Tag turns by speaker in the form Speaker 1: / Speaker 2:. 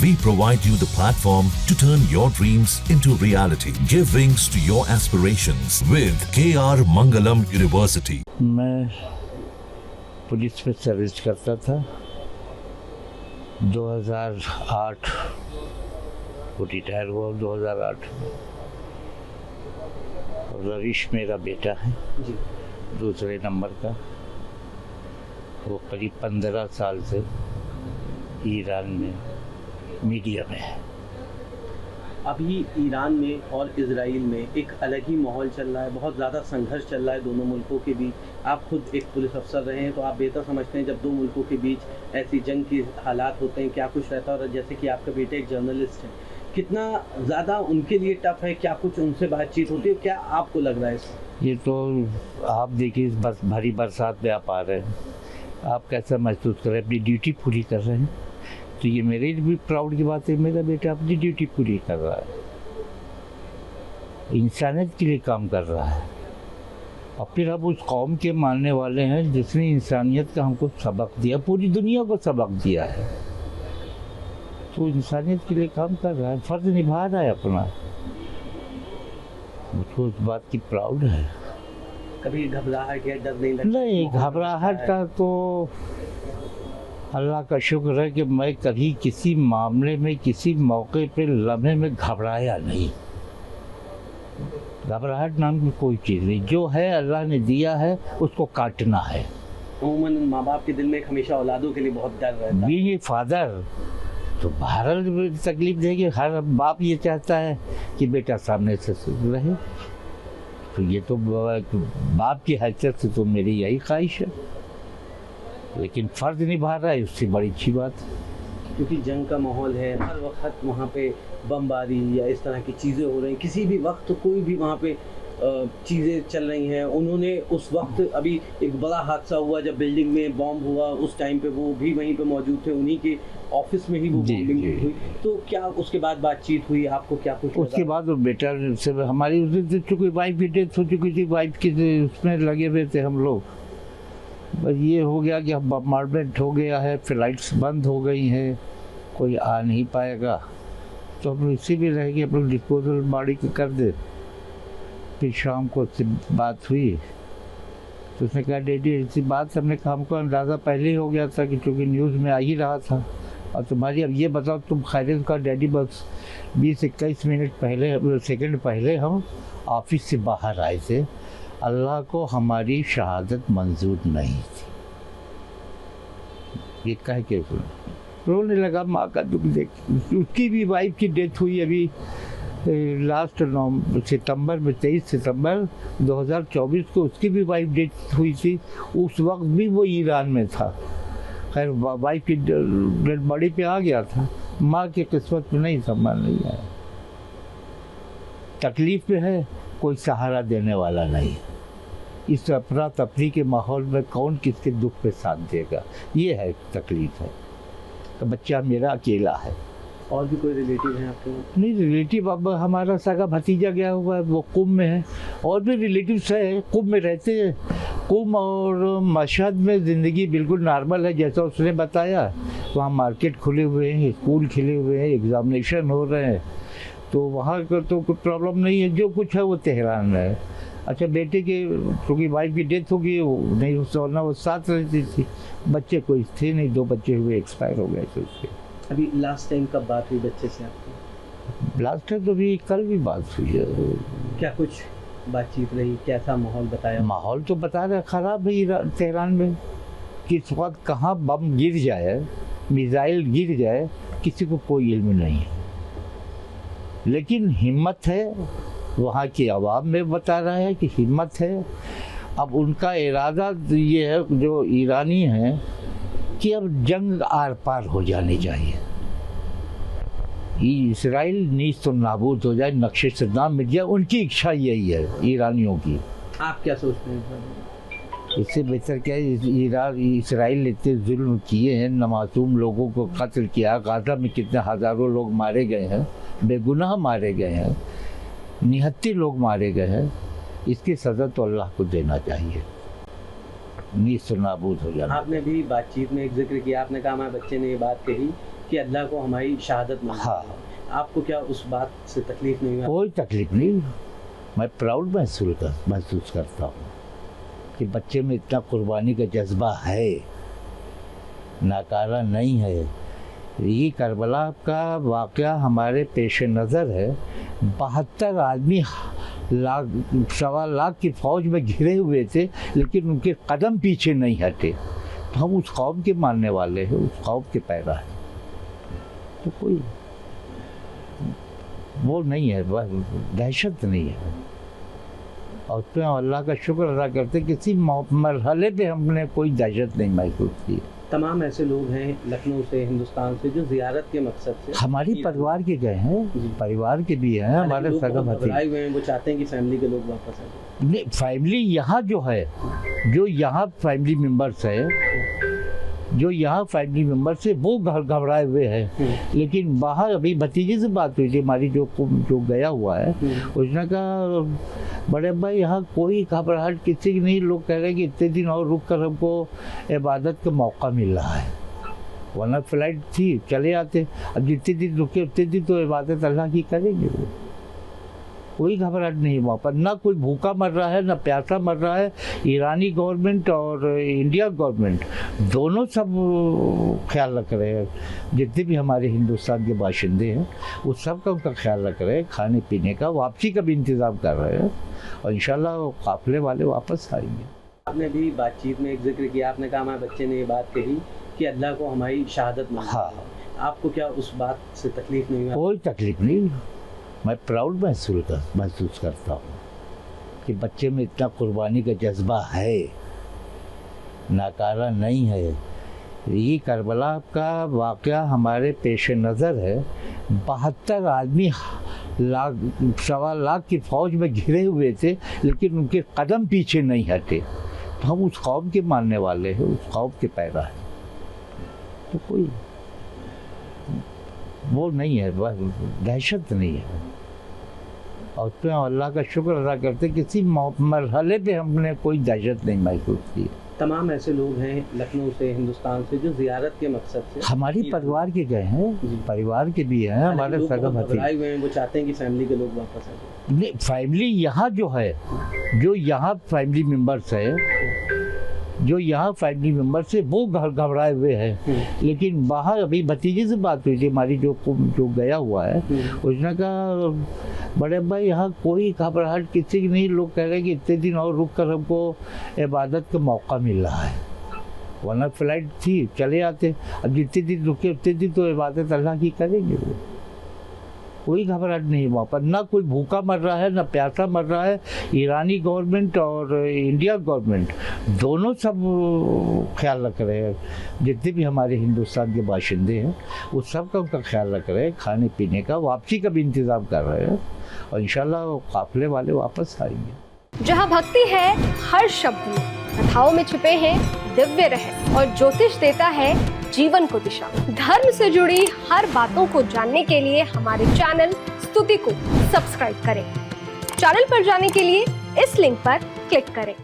Speaker 1: We provide you the platform to turn your dreams into reality. Give wings to your aspirations with KR Mangalam University.
Speaker 2: मैं police में service करता था 2008 को retire हुआ 2008 में। रविश मेरा बेटा है जी, दूसरे नंबर का। वो करीब 15 साल से ईरान में मीडिया में है।
Speaker 3: अभी ईरान में और इजराइल में एक अलग ही माहौल चल रहा है, बहुत ज़्यादा संघर्ष चल रहा है दोनों मुल्कों के बीच। आप खुद एक पुलिस अफसर रहे हैं तो आप बेहतर समझते हैं जब दो मुल्कों के बीच ऐसी जंग के हालात होते हैं क्या कुछ रहता है। और जैसे कि आपका बेटा एक जर्नलिस्ट है, कितना ज़्यादा उनके लिए टफ है, क्या कुछ उनसे बातचीत होती है, क्या आपको लग रहा है इसमें?
Speaker 2: ये तो आप देखिए, बस भरी बरसात में आप आ रहे हैं, आप कैसा महसूस कर रहे हैं? अपनी ड्यूटी पूरी कर रहे हैं, तो ये मेरे लिए भी प्राउड की बात है। मेरा बेटा अपनी ड्यूटी पूरी कर रहा है, इंसानियत के लिए काम कर रहा है, और फिर अब उस कौम के मानने वाले हैं जिसने इंसानियत का हमको सबक दिया, पूरी दुनिया को सबक दिया है। तो इंसानियत के लिए काम कर रहा है, फर्ज निभा रहा है अपना। मुझको उस बात की प्राउड है।
Speaker 3: कभी घबराहट या डर नहीं लगता?
Speaker 2: नहीं, घबराहट का तो अल्लाह का शुक्र है कि मैं कभी किसी मामले में, किसी मौके पे, लम्हे में घबराया नहीं। घबराहट नाम की कोई चीज़ नहीं, जो है अल्लाह ने दिया है उसको काटना है।
Speaker 3: उमूमन माँ बाप के दिल में हमेशा औलादों के लिए बहुत डर रहता है।
Speaker 2: बीइंग ए फादर तो बाहर तकलीफ देगी, हर बाप ये चाहता है कि बेटा सामने से रहे। तो ये तो बाप की हैसियत से तो मेरी यही ख्वाहिश है, लेकिन फ़र्ज निभा रहा है, उससे बड़ी अच्छी बात है।
Speaker 3: क्योंकि जंग का माहौल है, हर वक्त वहाँ पे बमबारी या इस तरह की चीज़ें हो रही हैं, किसी भी वक्त कोई भी वहाँ पे चीज़ें चल रही हैं। उन्होंने उस वक्त अभी एक बड़ा हादसा हुआ जब बिल्डिंग में बॉम्ब हुआ, उस टाइम पे वो भी वहीं पे मौजूद थे, उन्हीं के ऑफिस में ही वो बॉम्बिंग हुई। तो क्या उसके बाद बातचीत हुई, आपको क्या कुछ
Speaker 2: उसके बाद वो बेटा से हमारी उस दिन चूँकि वाइफ की डेथ हो चुकी थी, वाइफ की उसमें लगे हुए थे हम लोग। बस ये हो गया कि अब बम्बार्डमेंट हो गया है, फ्लाइट्स बंद हो गई हैं, कोई आ नहीं पाएगा, तो हम इसी भी रह गए, अपने डिस्पोजल बॉडी को कर दे। फिर शाम को उससे बात हुई तो उसने कहा डैडी ऐसी बात, हमने कहा हमको अंदाज़ा पहले ही हो गया था कि चूँकि न्यूज़ में आ ही रहा था, और तुम्हारी अब ये बताओ तुम खैरियत का? डैडी बस 20-21 मिनट पहले, सेकंड पहले हम ऑफिस से बाहर आए थे, अल्लाह को हमारी शहादत मंजूर नहीं थी। ये कह के रोने लगा, माँ का दुख देख। उसकी भी वाइफ की डेथ हुई अभी लास्ट सितंबर में, 23 सितंबर 2024 को उसकी भी वाइफ डेथ हुई थी। उस वक्त भी वो ईरान में था। खैर वाइफ की डेड बॉडी पे आ गया था, माँ की किस्मत में नहीं, संभाल नहीं आया। तकलीफ में है, कोई सहारा देने वाला नहीं। इस अफरा तफरी के माहौल में कौन किसके दुख पे साथ देगा, ये है तकलीफ है। तो बच्चा मेरा अकेला है।
Speaker 3: और भी कोई रिलेटिव हैं आपके?
Speaker 2: नहीं, रिलेटिव अब हमारा सगा भतीजा गया हुआ है, वो कुंभ में है। और भी रिलेटिव्स है, कुंभ में रहते हैं। कुंभ और मशहद में ज़िंदगी बिल्कुल नॉर्मल है, जैसा उसने बताया। वहाँ मार्केट खुले हुए हैं, स्कूल खिले हुए हैं, एग्ज़ामिनेशन हो रहे हैं, तो वहाँ का तो कोई प्रॉब्लम नहीं है। जो कुछ है वो तेहरान में है। अच्छा, बेटे के क्योंकि वाइफ की डेथ हो गई, वो नहीं वरना वो साथ रहती थी। बच्चे कोई थे नहीं, 2 बच्चे हुए, एक्सपायर हो गए थे उसके।
Speaker 3: अभी लास्ट टाइम कब बात हुई बच्चे से आपकी?
Speaker 2: लास्ट टाइम तो अभी कल भी बात हुई है।
Speaker 3: क्या कुछ बातचीत रही, कैसा माहौल बताया?
Speaker 2: माहौल तो बता रहे ख़राब है तेहरान में। किस वक्त कहाँ बम गिर जाए, मिसाइल गिर जाए, किसी को कोई इल्म नहीं है, लेकिन हिम्मत है। वहाँ की आवाम में बता रहा है कि हिम्मत है। अब उनका इरादा ये है, जो ईरानी हैं, कि अब जंग आर पार हो जानी चाहिए। इसराइल नीच तो नाबूद हो जाए, नक्शे से नाम मिट जाए, उनकी इच्छा यही है ईरानियों की।
Speaker 3: आप क्या सोचते हैं?
Speaker 2: इससे बेहतर क्या है? इसराइल ने इतने जुल्म किए हैं, मासूम लोगों को कत्ल किया। गाज़ा में कितने हज़ारों लोग मारे गए हैं, बेगुनाह मारे गए हैं, निहत्थे लोग मारे गए हैं। इसकी सज़ा तो अल्लाह को देना चाहिए, नीच नाबूद हो जाना।
Speaker 3: आपने भी बातचीत में एक जिक्र किया, आपने कहा हमारे बच्चे ने ये बात कही कि अल्लाह को हमारी शहादत मंजूर
Speaker 2: हाँ।
Speaker 3: है। आपको क्या उस बात से तकलीफ नहीं हुई?
Speaker 2: कोई तकलीफ नहीं, मैं प्राउड महसूस करता हूँ कि बच्चे में इतना कुर्बानी का जज्बा है, नाकारा नहीं है। ये करबला का वाक़या हमारे पेश नज़र है। 72 आदमी लाख 1.25 लाख की फ़ौज में घिरे हुए थे, लेकिन उनके कदम पीछे नहीं हटे। तो हम उस कौम के मानने वाले हैं, उस कौम के पैदा हैं। तो कोई वो नहीं है, दहशत नहीं है। और उसमें अल्लाह का शुक्र अदा करते, किसी मरहले पे हमने कोई दहशत नहीं महसूस की।
Speaker 3: तमाम ऐसे लोग हैं लखनऊ से, हिंदुस्तान से, जो ज़ियारत के मकसद से
Speaker 2: हमारी परिवार के गए हैं, परिवार के भी हैं, हमारे सगा भतीजे
Speaker 3: हुए हैं। वो चाहते हैं कि फैमिली के लोग वापस आ जाए।
Speaker 2: नहीं, फैमिली यहाँ जो है, जो यहाँ फैमिली मेंबर्स है, जो यहाँ फैमिली मेंबर्स है, वो घबराए हुए हैं। लेकिन बाहर अभी भतीजे से बात हुई थी हमारी, जो गया हुआ है, उसने कहा बड़े भाई यहाँ कोई घबराहट किसी की नहीं। लोग कह रहे हैं कि इतने दिन और रुक कर हमको इबादत का मौका मिल रहा है, वरना फ्लाइट थी चले आते। अब जितने दिन रुके उतने दिन तो इबादत अल्लाह की करेंगे। वो कोई घबराहट नहीं वहाँ पर, ना कोई भूखा मर रहा है, ना प्यासा मर रहा है। ईरानी गवर्नमेंट और इंडिया गवर्नमेंट दोनों सब ख्याल रख रहे हैं। जितने भी हमारे हिंदुस्तान के बाशिंदे हैं, वो सब का उनका ख्याल रख रहे हैं, खाने पीने का, वापसी का भी इंतज़ाम कर रहे हैं। और इंशाल्लाह वो काफ़िले वाले वापस आएंगे।
Speaker 3: आपने भी बातचीत में एक जिक्र किया, आपने कहा हमारे बच्चे ने ये बात कही कि अल्लाह को हमारी शहादत मंजूर है।
Speaker 2: हाँ।
Speaker 3: आपको क्या उस बात से तकलीफ नहीं हुई?
Speaker 2: कोई तकलीफ नहीं, मैं प्राउड महसूस करता हूँ कि बच्चे में इतना कुर्बानी का जज्बा है, नाकारा नहीं है। ये करबला का वाक़या हमारे पेश नज़र है। 72 आदमी लाख 1.25 लाख की फ़ौज में घिरे हुए थे, लेकिन उनके कदम पीछे नहीं हटे। तो हम उस कौम के मानने वाले हैं, उस कौम के पैदा हैं। तो कोई वो नहीं है, दहशत नहीं है। और उसमें अल्लाह का शुक्र अदा करते, किसी मरहले पे हमने कोई दहशत नहीं महसूस की।
Speaker 3: तमाम ऐसे लोग हैं लखनऊ से, हिंदुस्तान से, जो ज़ियारत के मकसद से
Speaker 2: हमारी परिवार के गए हैं, परिवार के भी हैं, हमारे सगा भतीजे
Speaker 3: हुए हैं। वो चाहते हैं कि फैमिली के लोग वापस आ जाए।
Speaker 2: नहीं, फैमिली यहाँ जो है, जो यहाँ फैमिली मेंबर्स है, जो यहाँ फैमिली मेंबर्स है, वो घबराए हुए हैं। लेकिन बाहर अभी भतीजे से बात हुई थी हमारी, जो गया हुआ है, उसने कहा बड़े भाई यहाँ कोई घबराहट किसी की नहीं। लोग कह रहे हैं कि इतने दिन और रुक कर हमको इबादत का मौका मिल रहा है, वरना फ्लाइट थी चले आते। अब जितने दिन रुके उतने दिन तो इबादत अल्लाह की करेंगे। वो कोई घबराहट नहीं वहाँ पर, ना कोई भूखा मर रहा है, ना प्यासा मर रहा है। ईरानी गवर्नमेंट और इंडिया गवर्नमेंट दोनों सब ख्याल रख रहे हैं। जितने भी हमारे हिंदुस्तान के बाशिंदे हैं, वो सब का उनका ख्याल रख रहे हैं, खाने पीने का, वापसी का भी इंतज़ाम कर रहे हैं। और इंशाल्लाह वो काफ़िले वाले वापस आएंगे।
Speaker 4: जहाँ भक्ति है हर शब्द में, कथाओं में छिपे हैं दिव्य रहस्य, और ज्योतिष देता है जीवन को दिशा। धर्म से जुड़ी हर बातों को जानने के लिए हमारे चैनल स्तुति को सब्सक्राइब करें। चैनल पर जाने के लिए इस लिंक पर क्लिक करें।